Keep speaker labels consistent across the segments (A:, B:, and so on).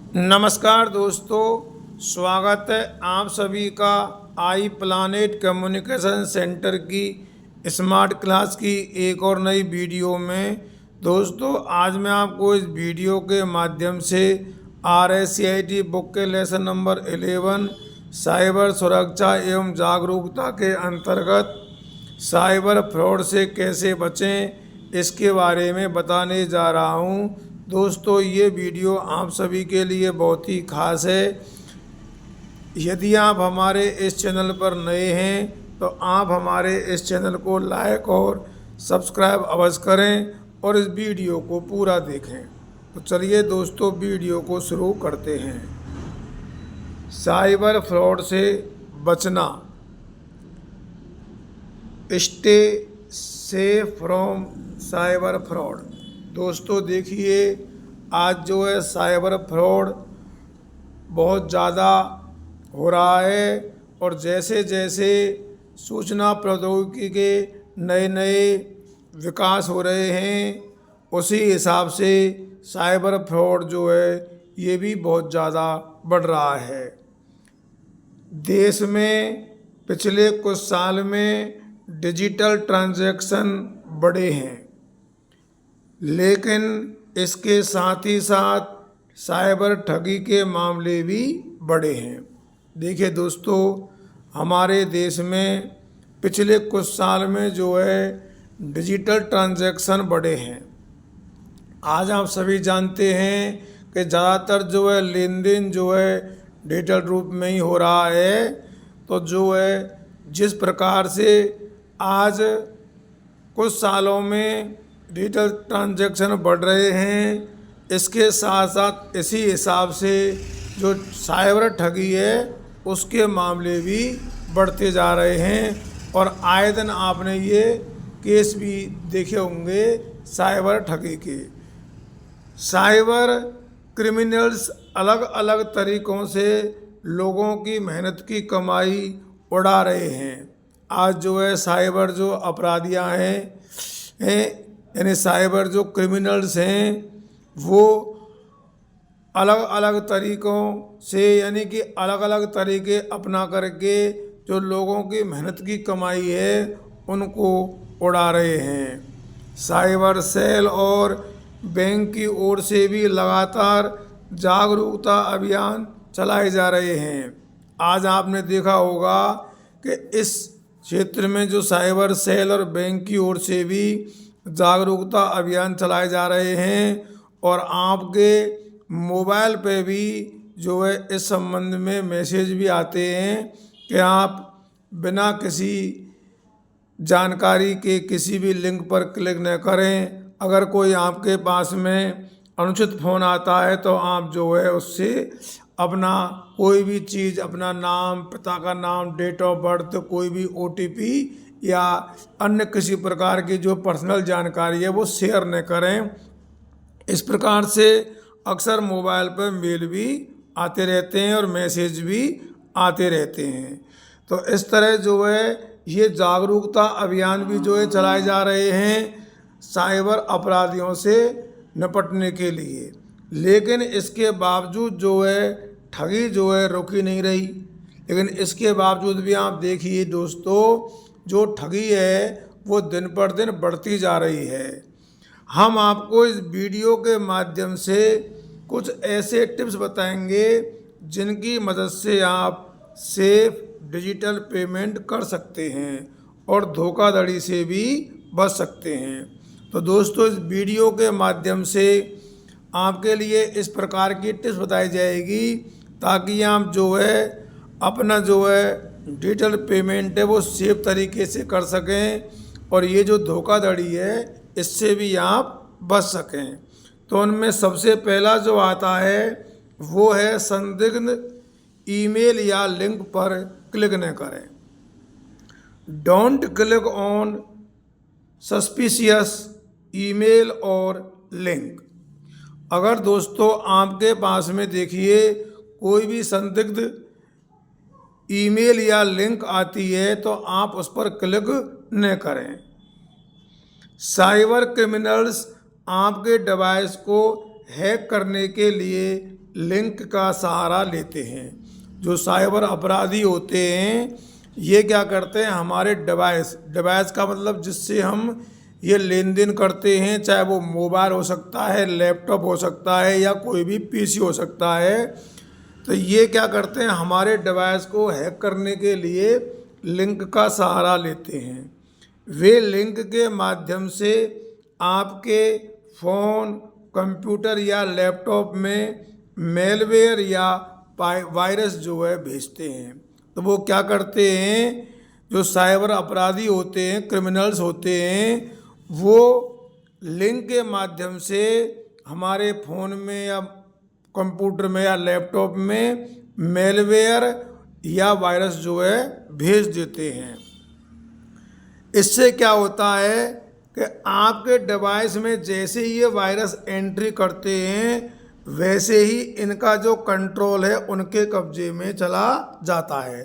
A: नमस्कार दोस्तों, स्वागत है आप सभी का आई प्लानेट कम्युनिकेशन सेंटर की स्मार्ट क्लास की एक और नई वीडियो में। दोस्तों, आज मैं आपको इस वीडियो के माध्यम से RSCIT बुक के लेसन नंबर 11 साइबर सुरक्षा एवं जागरूकता के अंतर्गत साइबर फ्रॉड से कैसे बचें इसके बारे में बताने जा रहा हूं। दोस्तों, ये वीडियो आप सभी के लिए बहुत ही खास है। यदि आप हमारे इस चैनल पर नए हैं तो आप हमारे इस चैनल को लाइक और सब्सक्राइब अवश्य करें और इस वीडियो को पूरा देखें। तो चलिए दोस्तों, वीडियो को शुरू करते हैं। साइबर फ्रॉड से बचना, stay safe from cyber fraud. दोस्तों देखिए, आज जो है साइबर फ्रॉड बहुत ज़्यादा हो रहा है और जैसे जैसे सूचना प्रौद्योगिकी के नए नए विकास हो रहे हैं उसी हिसाब से साइबर फ्रॉड जो है ये भी बहुत ज़्यादा बढ़ रहा है। देश में पिछले कुछ साल में डिजिटल ट्रांजैक्शन बढ़े हैं, लेकिन इसके साथ ही साथ साइबर ठगी के मामले भी बढ़े हैं। देखिए दोस्तों, हमारे देश में पिछले कुछ साल में जो है डिजिटल ट्रांजैक्शन बढ़े हैं। आज आप सभी जानते हैं कि ज़्यादातर जो है लेन देन जो है डिजिटल रूप में ही हो रहा है। तो जो है जिस प्रकार से आज कुछ सालों में डिजिटल ट्रांजैक्शन बढ़ रहे हैं, इसके साथ साथ इसी हिसाब से जो साइबर ठगी है उसके मामले भी बढ़ते जा रहे हैं। और आए दिन आपने ये केस भी देखे होंगे साइबर ठगी के। साइबर क्रिमिनल्स अलग अलग तरीक़ों से लोगों की मेहनत की कमाई उड़ा रहे हैं। आज जो है साइबर जो अपराधियां हैं यानी साइबर जो क्रिमिनल्स हैं वो अलग अलग तरीक़ों से यानी कि अलग अलग तरीक़े अपना करके जो लोगों की मेहनत की कमाई है उनको उड़ा रहे हैं। साइबर सेल और बैंक की ओर से भी लगातार जागरूकता अभियान चलाए जा रहे हैं। आज आपने देखा होगा कि इस क्षेत्र में जो साइबर सेल और बैंक की ओर से भी जागरूकता अभियान चलाए जा रहे हैं और आपके मोबाइल पे भी जो है इस संबंध में मैसेज भी आते हैं कि आप बिना किसी जानकारी के किसी भी लिंक पर क्लिक न करें। अगर कोई आपके पास में अनुचित फ़ोन आता है तो आप जो है उससे अपना कोई भी चीज़, अपना नाम, पिता का नाम, डेट ऑफ बर्थ, कोई भी OTP या अन्य किसी प्रकार की जो पर्सनल जानकारी है वो शेयर न करें। इस प्रकार से अक्सर मोबाइल पर मेल भी आते रहते हैं और मैसेज भी आते रहते हैं। तो इस तरह जो है ये जागरूकता अभियान भी जो है चलाए जा रहे हैं साइबर अपराधियों से निपटने के लिए। लेकिन इसके बावजूद जो है ठगी जो है रुकी नहीं रही। लेकिन इसके बावजूद भी आप देखिए दोस्तों, जो ठगी है वो दिन पर दिन बढ़ती जा रही है। हम आपको इस वीडियो के माध्यम से कुछ ऐसे टिप्स बताएंगे जिनकी मदद से आप सेफ डिजिटल पेमेंट कर सकते हैं और धोखाधड़ी से भी बच सकते हैं। तो दोस्तों, इस वीडियो के माध्यम से आपके लिए इस प्रकार की टिप्स बताई जाएगी ताकि आप जो है अपना जो है डिजिटल पेमेंट है वो सेफ तरीके से कर सकें और ये जो धोखाधड़ी है इससे भी आप बच सकें। तो उनमें सबसे पहला जो आता है वो है संदिग्ध ईमेल या लिंक पर क्लिक न करें। Don't click on suspicious email और लिंक। अगर दोस्तों आपके पास में देखिए कोई भी संदिग्ध ईमेल या लिंक आती है तो आप उस पर क्लिक न करें। साइबर क्रिमिनल्स आपके डिवाइस को हैक करने के लिए लिंक का सहारा लेते हैं। जो साइबर अपराधी होते हैं ये क्या करते हैं, हमारे डिवाइस का मतलब जिससे हम ये लेन देन करते हैं, चाहे वो मोबाइल हो सकता है, लैपटॉप हो सकता है या कोई भी पीसी हो सकता है, तो ये क्या करते हैं हमारे डिवाइस को हैक करने के लिए लिंक का सहारा लेते हैं। वे लिंक के माध्यम से आपके फ़ोन, कंप्यूटर या लैपटॉप में मेलवेयर या वायरस जो है भेजते हैं। तो वो क्या करते हैं, जो साइबर अपराधी होते हैं, क्रिमिनल्स होते हैं, वो लिंक के माध्यम से हमारे फ़ोन में या कंप्यूटर में या लैपटॉप में मेलवेयर या वायरस जो है भेज देते हैं। इससे क्या होता है कि आपके डिवाइस में जैसे ये वायरस एंट्री करते हैं वैसे ही इनका जो कंट्रोल है उनके कब्जे में चला जाता है।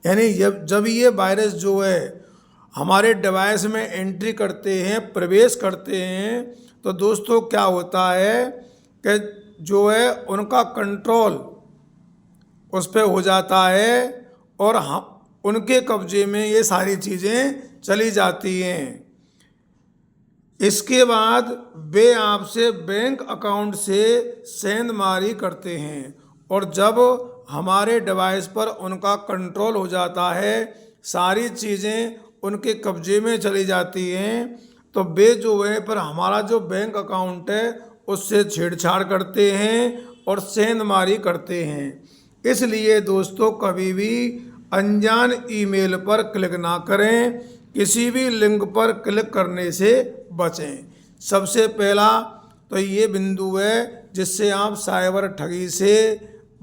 A: यानी जब ये वायरस जो है हमारे डिवाइस में एंट्री करते हैं, प्रवेश करते हैं, तो दोस्तों क्या होता है कि जो है उनका कंट्रोल उस पर हो जाता है और हम उनके कब्जे में ये सारी चीज़ें चली जाती हैं। इसके बाद वे आपसे बैंक अकाउंट से सेंधमारी करते हैं और जब हमारे डिवाइस पर उनका कंट्रोल हो जाता है, सारी चीज़ें उनके कब्जे में चली जाती हैं, तो वे जो है पर हमारा जो बैंक अकाउंट है उससे छेड़छाड़ करते हैं और सेंधमारी करते हैं। इसलिए दोस्तों कभी भी अनजान ईमेल पर क्लिक ना करें, किसी भी लिंक पर क्लिक करने से बचें। सबसे पहला तो ये बिंदु है जिससे आप साइबर ठगी से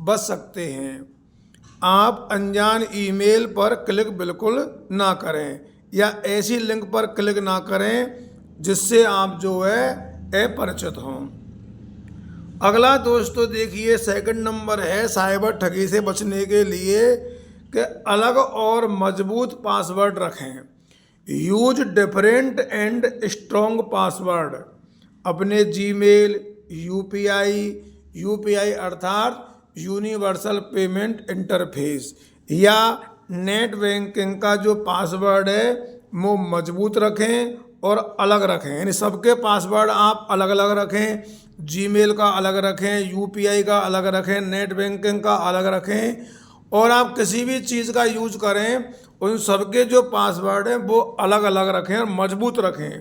A: बच सकते हैं। आप अनजान ईमेल पर क्लिक बिल्कुल ना करें या ऐसी लिंक पर क्लिक ना करें जिससे आप जो है अपरिचित हों। अगला दोस्तों देखिए, सेकंड नंबर है साइबर ठगी से बचने के लिए कि अलग और मजबूत पासवर्ड रखें। Use different and strong password. अपने जीमेल, यूपीआई अर्थात यूनिवर्सल पेमेंट इंटरफेस या नेट बैंकिंग का जो पासवर्ड है वो मजबूत रखें और अलग रखें। यानी सबके पासवर्ड आप अलग अलग रखें, जीमेल का अलग रखें, यूपीआई का अलग रखें, नेट बैंकिंग का अलग रखें, और आप किसी भी चीज़ का यूज करें उन सबके जो पासवर्ड हैं वो अलग अलग रखें और मजबूत रखें।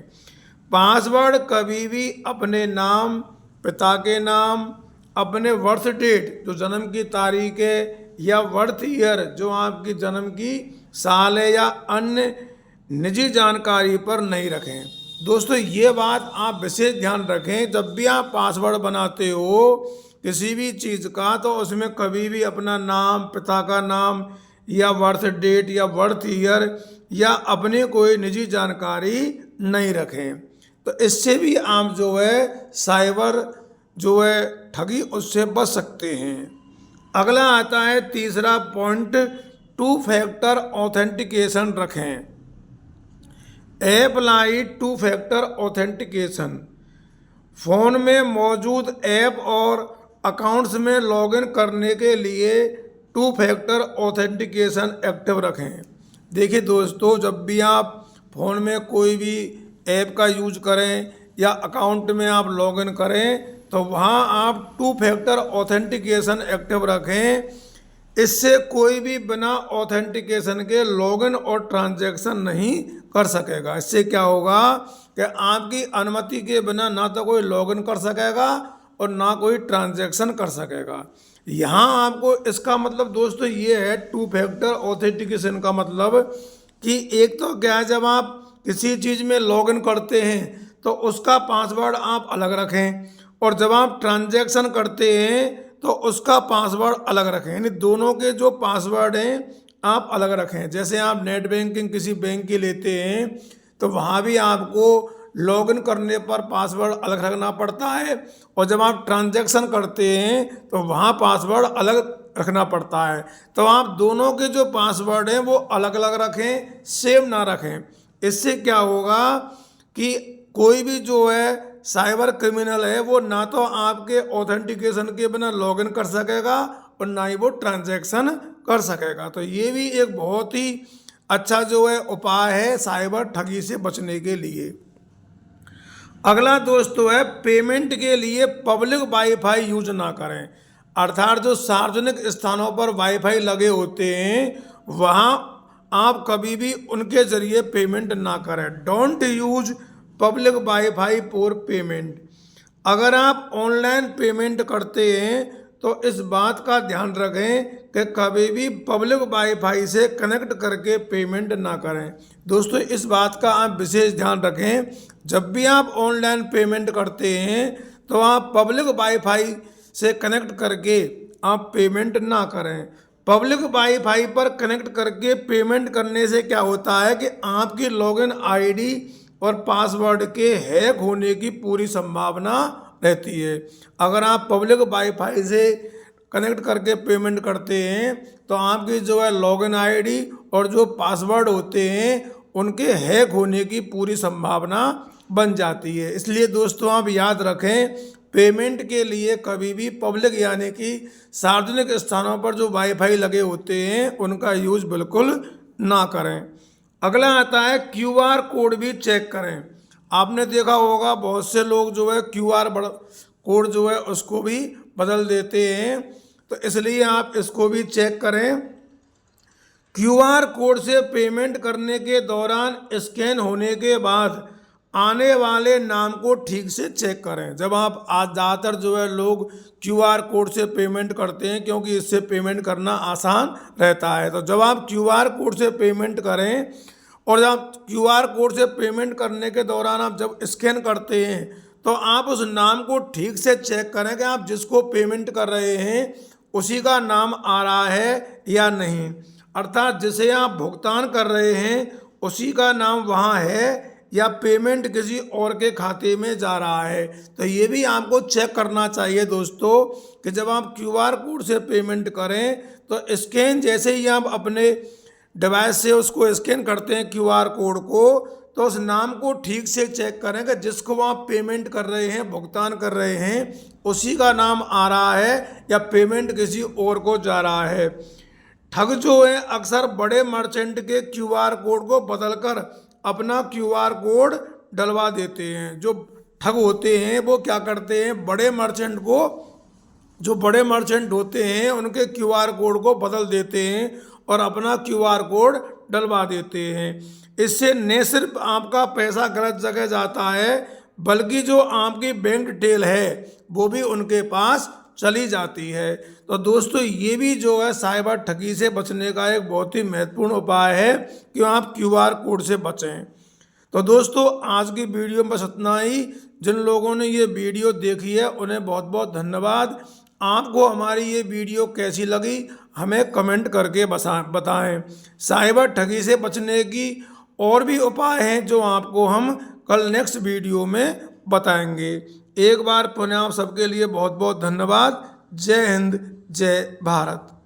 A: पासवर्ड कभी भी अपने नाम, पिता के नाम, अपने बर्थ डेट जो जन्म की तारीख है या बर्थ ईयर जो आपकी जन्म की साल है या अन्य निजी जानकारी पर नहीं रखें। दोस्तों ये बात आप विशेष ध्यान रखें, जब भी आप पासवर्ड बनाते हो किसी भी चीज़ का तो उसमें कभी भी अपना नाम, पिता का नाम या बर्थ डेट या बर्थ ईयर या अपनी कोई निजी जानकारी नहीं रखें। तो इससे भी आप जो है साइबर जो है ठगी उससे बच सकते हैं। अगला आता है तीसरा पॉइंट, 2 फैक्टर ऑथेंटिकेशन रखें। Apply 2 factor authentication. फ़ोन में मौजूद ऐप और अकाउंट्स में लॉगिन करने के लिए 2 फैक्टर ऑथेंटिकेशन एक्टिव रखें। देखिए दोस्तों, जब भी आप फ़ोन में कोई भी ऐप का यूज करें या अकाउंट में आप लॉगिन करें तो वहाँ आप 2 फैक्टर ऑथेंटिकेशन एक्टिव रखें। इससे कोई भी बिना ऑथेंटिकेशन के लॉगिन और ट्रांजैक्शन नहीं कर सकेगा। इससे क्या होगा कि आपकी अनुमति के बिना ना तो कोई लॉगिन कर सकेगा और ना कोई ट्रांजैक्शन कर सकेगा। यहाँ आपको इसका मतलब दोस्तों ये है, 2 फैक्टर ऑथेंटिकेशन का मतलब कि एक तो क्या है, जब आप किसी चीज़ में लॉगिन करते हैं तो उसका पासवर्ड आप अलग रखें और जब आप ट्रांजैक्शन करते हैं तो उसका पासवर्ड अलग रखें। यानी दोनों के जो पासवर्ड हैं आप अलग रखें। जैसे आप नेट बैंकिंग किसी बैंक की लेते हैं तो वहाँ भी आपको लॉगिन करने पर पासवर्ड अलग रखना पड़ता है और जब आप ट्रांजैक्शन करते हैं तो वहाँ पासवर्ड अलग रखना पड़ता है। तो आप दोनों के जो पासवर्ड हैं वो अलग अलग रखें, सेम ना रखें। इससे क्या होगा कि कोई भी जो है साइबर क्रिमिनल है वो ना तो आपके ऑथेंटिकेशन के बिना लॉगिन कर सकेगा और ना ही वो ट्रांजैक्शन कर सकेगा। तो ये भी एक बहुत ही अच्छा जो है उपाय है साइबर ठगी से बचने के लिए। अगला दोस्तों है पेमेंट के लिए पब्लिक वाईफाई यूज ना करें, अर्थात जो सार्वजनिक स्थानों पर वाईफाई लगे होते हैं वहाँ आप कभी भी उनके जरिए पेमेंट ना करें। Don't use public wifi for payment. अगर आप ऑनलाइन पेमेंट करते हैं तो इस बात का ध्यान रखें कि कभी भी पब्लिक वाईफाई से कनेक्ट करके पेमेंट ना करें। दोस्तों इस बात का आप विशेष ध्यान रखें, जब भी आप ऑनलाइन पेमेंट करते हैं तो आप पब्लिक वाईफाई से कनेक्ट करके आप पेमेंट ना करें। पब्लिक वाईफाई पर कनेक्ट करके पेमेंट करने से क्या होता है कि आपकी लॉगिन आईडी और पासवर्ड के हैक होने की पूरी संभावना रहती है। अगर आप पब्लिक वाईफाई से कनेक्ट करके पेमेंट करते हैं तो आपकी जो है लॉगिन आईडी और जो पासवर्ड होते हैं उनके हैक होने की पूरी संभावना बन जाती है। इसलिए दोस्तों आप याद रखें, पेमेंट के लिए कभी भी पब्लिक यानी कि सार्वजनिक स्थानों पर जो वाईफाई लगे होते हैं उनका यूज बिल्कुल ना करें। अगला आता है क्यूआर कोड भी चेक करें। आपने देखा होगा बहुत से लोग जो है क्यूआर कोड जो है उसको भी बदल देते हैं, तो इसलिए आप इसको भी चेक करें। क्यूआर कोड से पेमेंट करने के दौरान स्कैन होने के बाद आने वाले नाम को ठीक से चेक करें। जब आप आज ज़्यादातर जो है लोग क्यूआर कोड से पेमेंट करते हैं क्योंकि इससे पेमेंट करना आसान रहता है। तो जब आप क्यूआर कोड से पेमेंट करें और जब क्यूआर कोड से पेमेंट करने के दौरान आप जब स्कैन करते हैं तो आप उस नाम को ठीक से चेक करें कि आप जिसको पेमेंट कर रहे हैं उसी का नाम आ रहा है या नहीं, अर्थात जिसे आप भुगतान कर रहे हैं उसी का नाम वहाँ है या पेमेंट किसी और के खाते में जा रहा है। तो ये भी आपको चेक करना चाहिए दोस्तों कि जब आप क्यूआर कोड से पेमेंट करें तो स्कैन जैसे ही आप अपने डिवाइस से उसको स्कैन करते हैं क्यूआर कोड को, तो उस नाम को ठीक से चेक करें कि जिसको आप पेमेंट कर रहे हैं भुगतान कर रहे हैं उसी का नाम आ रहा है या पेमेंट किसी और को जा रहा है। ठग जो है अक्सर बड़े मर्चेंट के क्यूआर कोड को बदलकर अपना क्यूआर कोड डलवा देते हैं। जो ठग होते हैं वो क्या करते हैं, बड़े मर्चेंट को, जो बड़े मर्चेंट होते हैं उनके क्यूआर कोड को बदल देते हैं और अपना क्यूआर कोड डलवा देते हैं। इससे न सिर्फ आपका पैसा गलत जगह जाता है बल्कि जो आपकी बैंक डिटेल है वो भी उनके पास चली जाती है। तो दोस्तों ये भी जो है साइबर ठगी से बचने का एक बहुत ही महत्वपूर्ण उपाय है कि आप क्यूआर कोड से बचें। तो दोस्तों आज की वीडियो में बस इतना ही। जिन लोगों ने ये वीडियो देखी है उन्हें बहुत बहुत धन्यवाद। आपको हमारी ये वीडियो कैसी लगी हमें कमेंट करके बताएं। साइबर ठगी से बचने की और भी उपाय हैं जो आपको हम कल नेक्स्ट वीडियो में बताएंगे। एक बार पुनः आप सबके लिए बहुत बहुत धन्यवाद। जय हिंद, जय भारत।